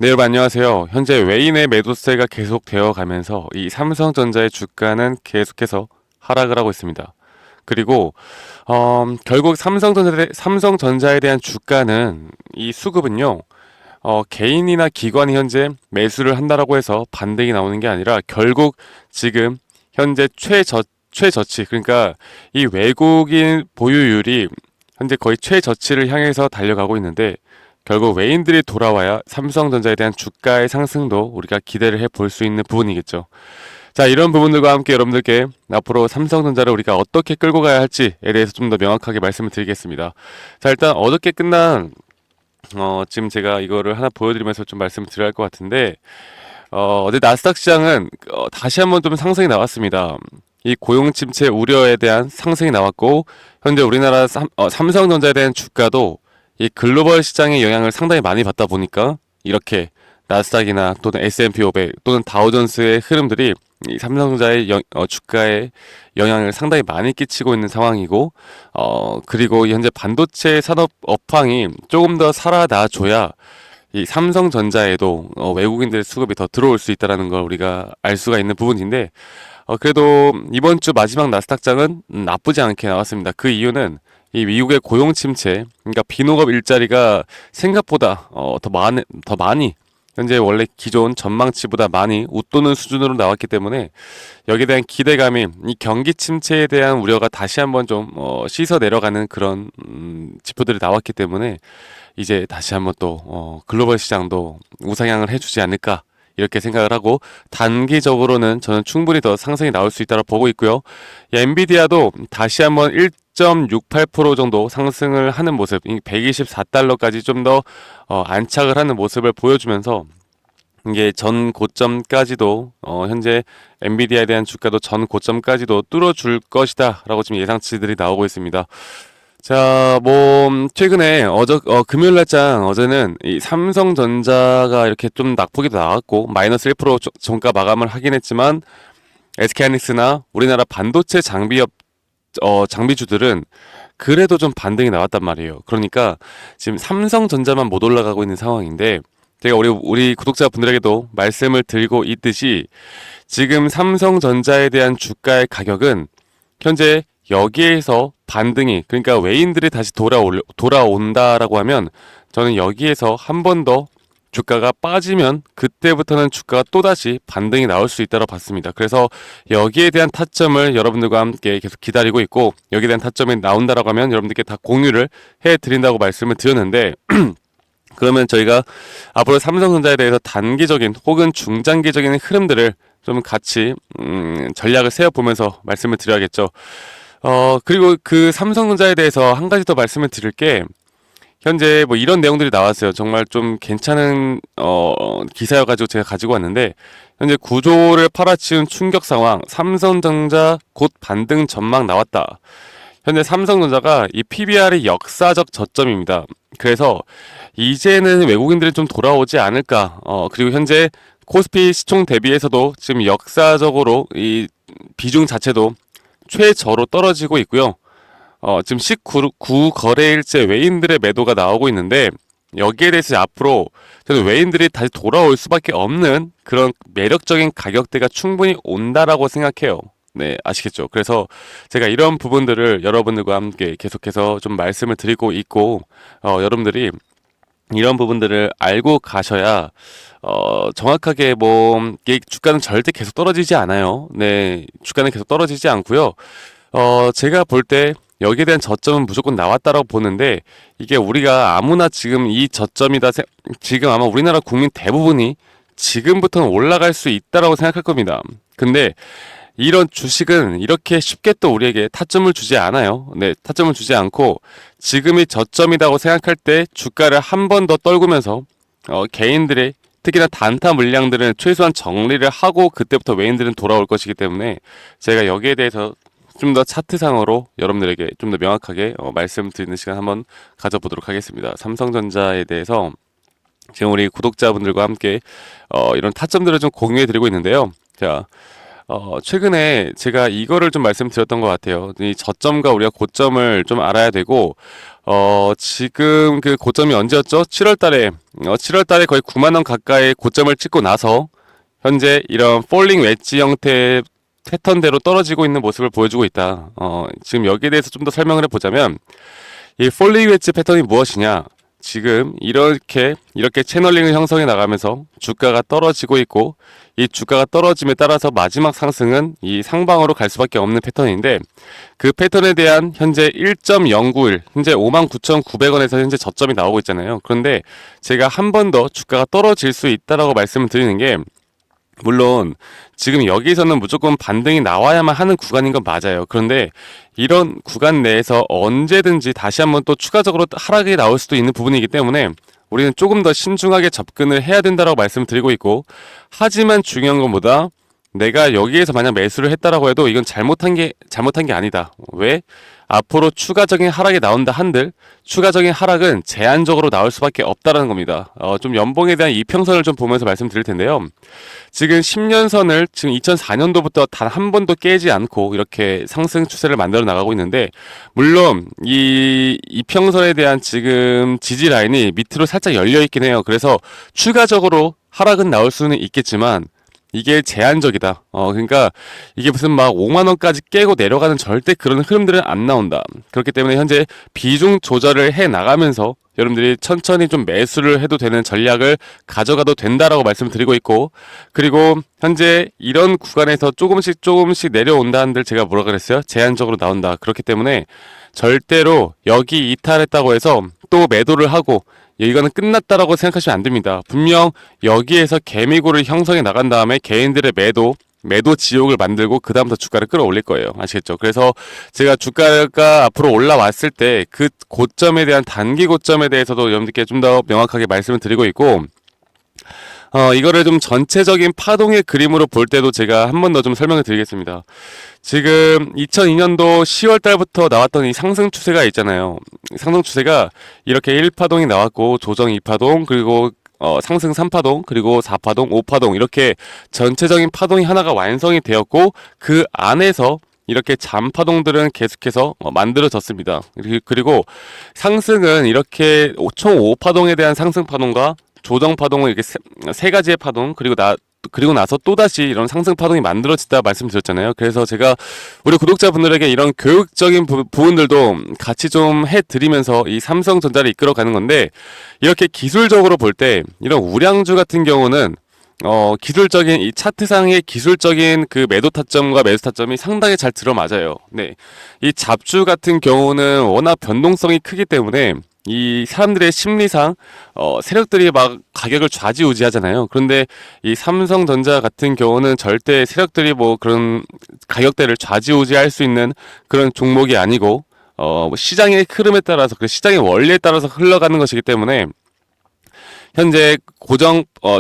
네, 여러분 안녕하세요. 현재 외인의 매도세가 계속되어 가면서 이 삼성전자의 주가는 계속해서 하락을 하고 있습니다. 그리고 결국 삼성전자에 대한 주가는 이 수급은요. 개인이나 기관이 현재 매수를 한다라고 해서 반등이 나오는 게 아니라 결국 지금 현재 최저치 그러니까 이 외국인 보유율이 현재 거의 최저치를 향해서 달려가고 있는데 결국 외인들이 돌아와야 삼성전자에 대한 주가의 상승도 우리가 기대를 해볼 수 있는 부분이겠죠. 자, 이런 부분들과 함께 여러분들께 앞으로 삼성전자를 우리가 어떻게 끌고 가야 할지에 대해서 좀 더 명확하게 말씀을 드리겠습니다. 자, 일단 어저께 끝난 지금 제가 이거를 하나 보여드리면서 좀 말씀을 드려야 할 것 같은데 어제 나스닥 시장은 다시 한번 좀 상승이 나왔습니다. 이 고용 침체 우려에 대한 상승이 나왔고 현재 우리나라 삼성전자에 대한 주가도 이 글로벌 시장의 영향을 상당히 많이 받다 보니까 이렇게 나스닥이나 또는 S&P 500 또는 다우존스의 흐름들이 이 삼성전자의 주가에 영향을 상당히 많이 끼치고 있는 상황이고 그리고 현재 반도체 산업 업황이 조금 더 살아나줘야 이 삼성전자에도 외국인들의 수급이 더 들어올 수 있다는 걸 우리가 알 수가 있는 부분인데 그래도 이번 주 마지막 나스닥장은 나쁘지 않게 나왔습니다. 그 이유는 이 미국의 고용 침체, 그러니까 비농업 일자리가 생각보다 더 많이 현재 원래 기존 전망치보다 많이 웃도는 수준으로 나왔기 때문에 여기에 대한 기대감이 이 경기 침체에 대한 우려가 다시 한번 좀 씻어 내려가는 그런 지표들이 나왔기 때문에 이제 다시 한번 또 글로벌 시장도 우상향을 해주지 않을까 이렇게 생각을 하고 단기적으로는 저는 충분히 더 상승이 나올 수 있다고 보고 있고요. 엔비디아도 다시 한번 1.68% 정도 상승을 하는 모습, 124달러까지 좀 더 안착을 하는 모습을 보여주면서 이게 전 고점까지도 현재 엔비디아에 대한 주가도 전 고점까지도 뚫어줄 것이다라고 지금 예상치들이 나오고 있습니다. 자, 뭐 최근에 금요일 날장 어제는 이 삼성전자가 이렇게 좀 낙폭이 나왔고 마이너스 1% 종가 마감을 하긴 했지만 SK하이닉스나 우리나라 반도체 장비주들은 그래도 좀 반등이 나왔단 말이에요. 그러니까 지금 삼성전자만 못 올라가고 있는 상황인데 제가 우리 구독자분들에게도 말씀을 드리고 있듯이 지금 삼성전자에 대한 주가의 가격은 현재 여기에서 반등이 그러니까 외인들이 다시 돌아온다라고 하면 저는 여기에서 한 번 더 주가가 빠지면 그때부터는 주가가 또다시 반등이 나올 수 있다고 봤습니다. 그래서 여기에 대한 타점을 여러분들과 함께 계속 기다리고 있고 여기에 대한 타점이 나온다라고 하면 여러분들께 다 공유를 해드린다고 말씀을 드렸는데 그러면 저희가 앞으로 삼성전자에 대해서 단기적인 혹은 중장기적인 흐름들을 좀 같이 전략을 세워보면서 말씀을 드려야겠죠. 그리고 그 삼성전자에 대해서 한 가지 더 말씀을 드릴 게 현재 뭐 이런 내용들이 나왔어요. 정말 좀 괜찮은 기사여가지고 제가 가지고 왔는데 현재 구조를 팔아치운 충격 상황 삼성전자 곧 반등 전망 나왔다. 현재 삼성전자가 이 PBR이 역사적 저점입니다. 그래서 이제는 외국인들이 좀 돌아오지 않을까. 그리고 현재 코스피 시총 대비해서도 지금 역사적으로 이 비중 자체도 최저로 떨어지고 있고요. 지금 19 거래일째 외인들의 매도가 나오고 있는데 여기에 대해서 앞으로 저는 외인들이 다시 돌아올 수밖에 없는 그런 매력적인 가격대가 충분히 온다라고 생각해요. 네, 아시겠죠? 그래서 제가 이런 부분들을 여러분들과 함께 계속해서 좀 말씀을 드리고 있고 여러분들이 이런 부분들을 알고 가셔야 정확하게 뭐 이게 주가는 절대 계속 떨어지지 않아요. 네, 주가는 계속 떨어지지 않고요. 제가 볼 때 여기에 대한 저점은 무조건 나왔다라고 보는데 이게 우리가 아무나 지금 이 저점이다 지금 아마 우리나라 국민 대부분이 지금부터는 올라갈 수 있다라고 생각할 겁니다. 근데 이런 주식은 이렇게 쉽게 또 우리에게 타점을 주지 않아요. 네, 타점을 주지 않고 지금이 저점이라고 생각할 때 주가를 한 번 더 떨구면서 개인들의 특히나 단타 물량들은 최소한 정리를 하고 그때부터 외인들은 돌아올 것이기 때문에 제가 여기에 대해서 좀 더 차트상으로 여러분들에게 좀 더 명확하게 말씀드리는 시간 한번 가져보도록 하겠습니다. 삼성전자에 대해서 지금 우리 구독자분들과 함께 이런 타점들을 좀 공유해 드리고 있는데요. 자, 최근에 제가 이거를 좀 말씀드렸던 것 같아요. 이 저점과 우리가 고점을 좀 알아야 되고 지금 그 고점이 언제였죠? 7월 달에, 7월 달에 거의 9만 원 가까이 고점을 찍고 나서 현재 이런 폴링 웨지 형태의 패턴대로 떨어지고 있는 모습을 보여주고 있다. 지금 여기에 대해서 좀 더 설명을 해보자면, 이 폴링 웨지 패턴이 무엇이냐? 지금 이렇게 채널링을 형성해 나가면서 주가가 떨어지고 있고, 이 주가가 떨어짐에 따라서 마지막 상승은 이 상방으로 갈 수밖에 없는 패턴인데, 그 패턴에 대한 현재 1.091, 현재 59,900원에서 현재 저점이 나오고 있잖아요. 그런데 제가 한 번 더 주가가 떨어질 수 있다라고 말씀을 드리는 게, 물론 지금 여기서는 무조건 반등이 나와야만 하는 구간인 건 맞아요. 그런데 이런 구간 내에서 언제든지 다시 한번 또 추가적으로 하락이 나올 수도 있는 부분이기 때문에 우리는 조금 더 신중하게 접근을 해야 된다고 말씀을 드리고 있고, 하지만 중요한 것보다 내가 여기에서 만약 매수를 했다라고 해도 이건 잘못한 게 아니다. 왜? 앞으로 추가적인 하락이 나온다 한들 추가적인 하락은 제한적으로 나올 수밖에 없다라는 겁니다. 좀 연봉에 대한 이평선을 좀 보면서 말씀드릴 텐데요. 지금 10년선을 지금 2004년도부터 단 한 번도 깨지 않고 이렇게 상승 추세를 만들어 나가고 있는데, 물론 이 이평선에 대한 지금 지지 라인이 밑으로 살짝 열려 있긴 해요. 그래서 추가적으로 하락은 나올 수는 있겠지만 이게 제한적이다. 그러니까 이게 무슨 막 5만 원까지 깨고 내려가는 절대 그런 흐름들은 안 나온다. 그렇기 때문에 현재 비중 조절을 해 나가면서 여러분들이 천천히 좀 매수를 해도 되는 전략을 가져가도 된다라고 말씀드리고 있고, 그리고 현재 이런 구간에서 조금씩 내려온다 한들 제가 뭐라 그랬어요? 제한적으로 나온다. 그렇기 때문에 절대로 여기 이탈했다고 해서 또 매도를 하고 이거는 끝났다라고 생각하시면 안 됩니다. 분명 여기에서 개미고를 형성해 나간 다음에 개인들의 매도 지옥을 만들고 그 다음부터 주가를 끌어올릴 거예요. 아시겠죠? 그래서 제가 주가가 앞으로 올라왔을 때 그 고점에 대한 단기 고점에 대해서도 여러분들께 좀 더 명확하게 말씀을 드리고 있고, 이거를 좀 전체적인 파동의 그림으로 볼 때도 제가 한 번 더 좀 설명을 드리겠습니다. 지금 2002년도 10월 달부터 나왔던 이 상승 추세가 있잖아요. 상승 추세가 이렇게 1파동이 나왔고, 조정 2파동, 그리고 상승 3파동, 그리고 4파동, 5파동, 이렇게 전체적인 파동이 하나가 완성이 되었고, 그 안에서 이렇게 잠파동들은 계속해서 만들어졌습니다. 그리고 상승은 이렇게 총 5파동에 대한 상승 파동과 조정 파동은 이렇게 세 가지의 파동, 그리고 나서 또다시 이런 상승 파동이 만들어진다 말씀드렸잖아요. 그래서 제가 우리 구독자분들에게 이런 교육적인 부분들도 같이 좀 해드리면서 이 삼성전자를 이끌어가는 건데, 이렇게 기술적으로 볼 때 이런 우량주 같은 경우는 기술적인 이 차트상의 기술적인 그 매도 타점과 매수 타점이 상당히 잘 들어맞아요. 네. 이 잡주 같은 경우는 워낙 변동성이 크기 때문에 이 사람들의 심리상 세력들이 막 가격을 좌지우지하잖아요. 그런데 이 삼성전자 같은 경우는 절대 세력들이 뭐 그런 가격대를 좌지우지할 수 있는 그런 종목이 아니고 뭐 시장의 흐름에 따라서, 그 시장의 원리에 따라서 흘러가는 것이기 때문에 현재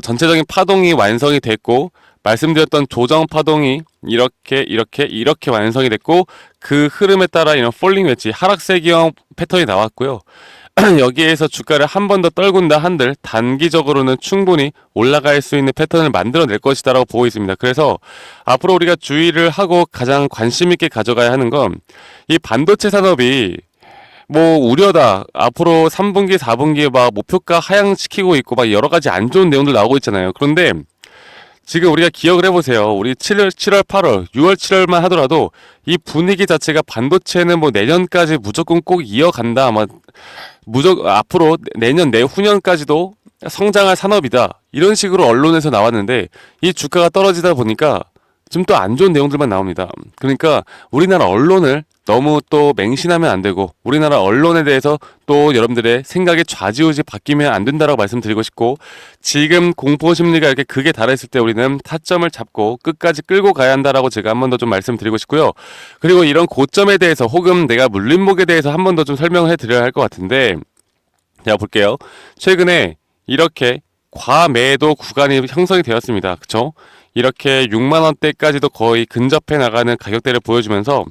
전체적인 파동이 완성이 됐고, 말씀드렸던 조정 파동이 이렇게 완성이 됐고, 그 흐름에 따라 이런 폴링 웨지 하락세기형 패턴이 나왔고요. 여기에서 주가를 한 번 더 떨군다 한들 단기적으로는 충분히 올라갈 수 있는 패턴을 만들어낼 것이다라고 보고 있습니다. 그래서 앞으로 우리가 주의를 하고 가장 관심 있게 가져가야 하는 건, 이 반도체 산업이 뭐 우려다, 앞으로 3분기 4분기에 막 목표가 하향시키고 있고 막 여러 가지 안 좋은 내용들 나오고 있잖아요. 그런데 지금 우리가 기억을 해보세요. 우리 7월, 8월, 6월, 7월만 하더라도 이 분위기 자체가 반도체는 뭐 내년까지 무조건 꼭 이어간다, 아마 앞으로 내년 내후년까지도 성장할 산업이다, 이런 식으로 언론에서 나왔는데, 이 주가가 떨어지다 보니까 좀 또 안 좋은 내용들만 나옵니다. 그러니까 우리나라 언론을 너무 또 맹신하면 안 되고, 우리나라 언론에 대해서 또 여러분들의 생각이 좌지우지 바뀌면 안 된다라고 말씀드리고 싶고, 지금 공포심리가 이렇게 극에 달했을 때 우리는 타점을 잡고 끝까지 끌고 가야 한다라고 제가 한 번 더 좀 말씀드리고 싶고요. 그리고 이런 고점에 대해서 혹은 내가 물림목에 대해서 한 번 더 좀 설명을 해드려야 할 것 같은데, 자 볼게요. 최근에 이렇게 과매도 구간이 형성이 되었습니다. 그쵸? 이렇게 6만원대까지도 거의 근접해 나가는 가격대를 보여주면서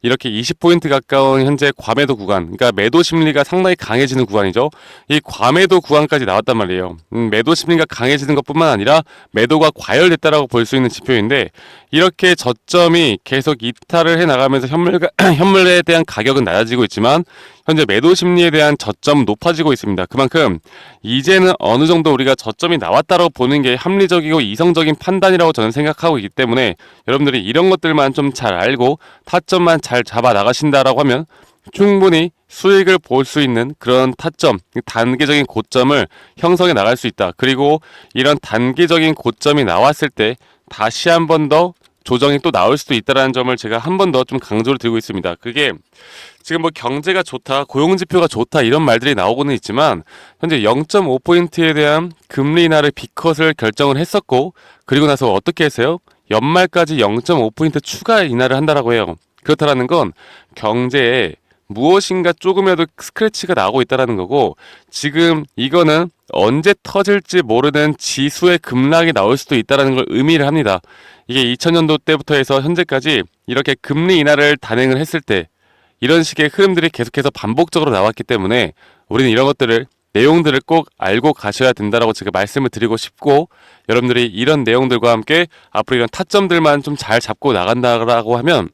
이렇게 20포인트 가까운 현재 과매도 구간, 그러니까 매도 심리가 상당히 강해지는 구간이죠. 이 과매도 구간까지 나왔단 말이에요. 매도 심리가 강해지는 것뿐만 아니라 매도가 과열됐다라고 볼 수 있는 지표인데, 이렇게 저점이 계속 이탈을 해 나가면서 현물에 대한 가격은 낮아지고 있지만 현재 매도 심리에 대한 저점 높아지고 있습니다. 그만큼 이제는 어느 정도 우리가 저점이 나왔다고 보는 게 합리적이고 이성적인 판단이라고 저는 생각하고 있기 때문에 여러분들이 이런 것들만 좀 잘 알고 타점만 잘 잡아 나가신다라고 하면 충분히 수익을 볼 수 있는 그런 타점, 단기적인 고점을 형성해 나갈 수 있다. 그리고 이런 단기적인 고점이 나왔을 때 다시 한 번 더 조정이 또 나올 수도 있다는 점을 제가 한 번 더 좀 강조를 드리고 있습니다. 그게 지금 뭐 경제가 좋다, 고용지표가 좋다 이런 말들이 나오고는 있지만 현재 0.5포인트에 대한 금리 인하를 B컷을 결정을 했었고 그리고 나서 어떻게 했어요? 연말까지 0.5포인트 추가 인하를 한다라고 해요. 그렇다라는 건 경제에 무엇인가 조금이라도 스크래치가 나고 있다라는 거고 지금 이거는 언제 터질지 모르는 지수의 급락이 나올 수도 있다라는 걸 의미를 합니다. 이게 2000년도 때부터 해서 현재까지 이렇게 금리 인하를 단행을 했을 때 이런 식의 흐름들이 계속해서 반복적으로 나왔기 때문에 우리는 이런 것들을 내용들을 꼭 알고 가셔야 된다라고 제가 말씀을 드리고 싶고 여러분들이 이런 내용들과 함께 앞으로 이런 타점들만 좀 잘 잡고 나간다라고 하면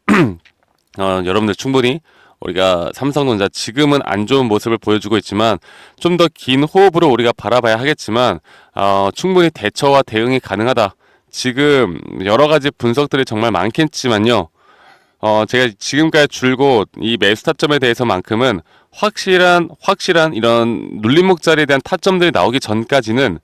여러분들 충분히 우리가 삼성전자 지금은 안 좋은 모습을 보여주고 있지만 좀 더 긴 호흡으로 우리가 바라봐야 하겠지만 충분히 대처와 대응이 가능하다. 지금 여러 가지 분석들이 정말 많겠지만요. 제가 지금까지 줄곧 이 매수 타점에 대해서만큼은 확실한 이런 눌림목 자리에 대한 타점들이 나오기 전까지는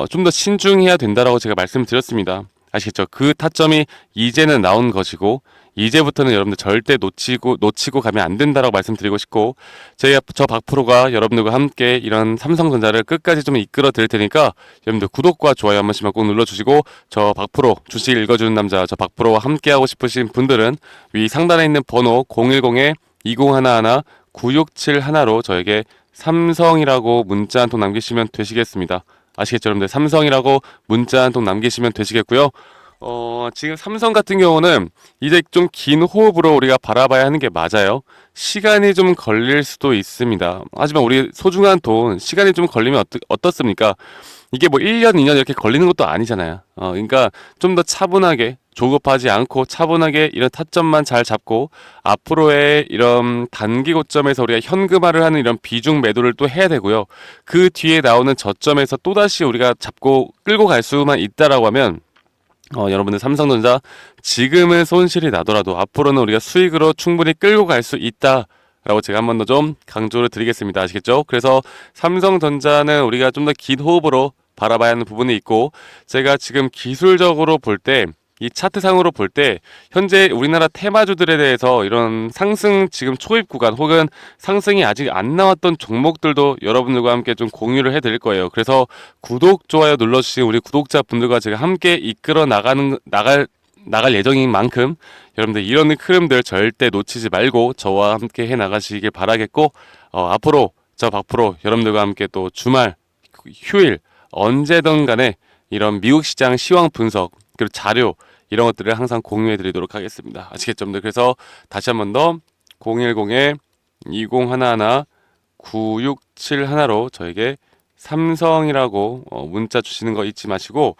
좀 더 신중해야 된다라고 제가 말씀드렸습니다. 아시겠죠? 그 타점이 이제는 나온 것이고 이제부터는 여러분들 절대 놓치고 가면 안 된다라고 말씀드리고 싶고 저 박프로가 여러분들과 함께 이런 삼성전자를 끝까지 좀 이끌어 드릴 테니까 여러분들 구독과 좋아요 한 번씩만 꼭 눌러주시고 저 박프로 주식 읽어주는 남자 저 박프로와 함께 하고 싶으신 분들은 위 상단에 있는 번호 010-2011-9671로 저에게 삼성이라고 문자 한 통 남기시면 되시겠습니다. 아시겠죠 여러분들? 삼성이라고 문자 한 통 남기시면 되시겠고요. 지금 삼성 같은 경우는 이제 좀 긴 호흡으로 우리가 바라봐야 하는 게 맞아요. 시간이 좀 걸릴 수도 있습니다. 하지만 우리 소중한 돈, 시간이 좀 걸리면 어떻습니까? 이게 뭐 1년, 2년 이렇게 걸리는 것도 아니잖아요. 그러니까 좀 더 차분하게, 조급하지 않고 차분하게 이런 타점만 잘 잡고 앞으로의 이런 단기 고점에서 우리가 현금화를 하는 이런 비중 매도를 또 해야 되고요. 그 뒤에 나오는 저점에서 또다시 우리가 잡고 끌고 갈 수만 있다라고 하면 여러분들 삼성전자 지금은 손실이 나더라도 앞으로는 우리가 수익으로 충분히 끌고 갈 수 있다라고 제가 한 번 더 좀 강조를 드리겠습니다. 아시겠죠? 그래서 삼성전자는 우리가 좀 더 긴 호흡으로 바라봐야 하는 부분이 있고 제가 지금 기술적으로 볼 때 이 차트상으로 볼 때 현재 우리나라 테마주들에 대해서 이런 상승 지금 초입 구간 혹은 상승이 아직 안 나왔던 종목들도 여러분들과 함께 좀 공유를 해드릴 거예요. 그래서 구독, 좋아요 눌러주신 우리 구독자분들과 제가 함께 이끌어 나갈 예정인 만큼 여러분들 이런 흐름들 절대 놓치지 말고 저와 함께 해 나가시길 바라겠고 앞으로 저 박프로 여러분들과 함께 또 주말, 휴일 언제든 간에 이런 미국 시장 시황 분석 그리고 자료 이런 것들을 항상 공유해 드리도록 하겠습니다. 아시겠죠? 여러분들? 그래서 다시 한 번 더 010-2011-9671로 저에게 삼성이라고 문자 주시는 거 잊지 마시고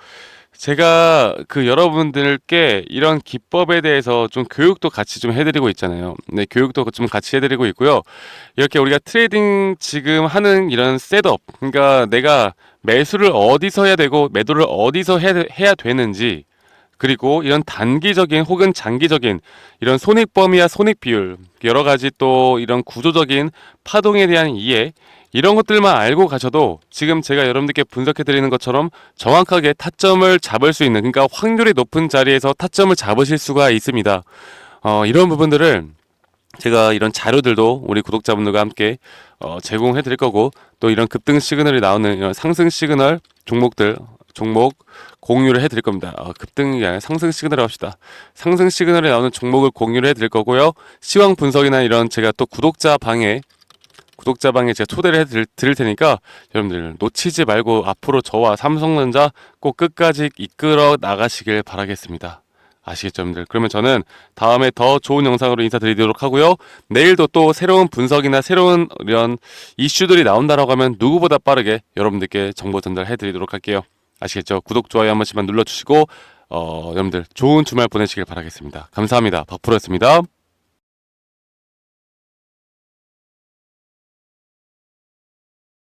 제가 그 여러분들께 이런 기법에 대해서 좀 교육도 같이 좀 해드리고 있잖아요. 네, 교육도 좀 같이 해드리고 있고요. 이렇게 우리가 트레이딩 지금 하는 이런 셋업, 그러니까 내가 매수를 어디서 해야 되고 매도를 어디서 해야 되는지 그리고 이런 단기적인 혹은 장기적인 이런 손익 범위와 손익 비율 여러 가지 또 이런 구조적인 파동에 대한 이해 이런 것들만 알고 가셔도 지금 제가 여러분들께 분석해 드리는 것처럼 정확하게 타점을 잡을 수 있는 그러니까 확률이 높은 자리에서 타점을 잡으실 수가 있습니다. 이런 부분들을 제가 이런 자료들도 우리 구독자분들과 함께 제공해 드릴 거고 또 이런 급등 시그널이 나오는 이런 상승 시그널 종목 공유를 해 드릴 겁니다. 급등이 아니라 상승 시그널을 합시다. 상승 시그널에 나오는 종목을 공유를 해 드릴 거고요. 시황 분석이나 이런 제가 또 구독자 방에 제가 초대를 해 드릴 테니까 여러분들 놓치지 말고 앞으로 저와 삼성전자 꼭 끝까지 이끌어 나가시길 바라겠습니다. 아시겠죠, 여러분들? 그러면 저는 다음에 더 좋은 영상으로 인사드리도록 하고요. 내일도 또 새로운 분석이나 새로운 이런 이슈들이 나온다라고 하면 누구보다 빠르게 여러분들께 정보 전달해 드리도록 할게요. 아시겠죠? 구독, 좋아요 한 번씩만 눌러주시고 여러분들 좋은 주말 보내시길 바라겠습니다. 감사합니다. 박프로였습니다.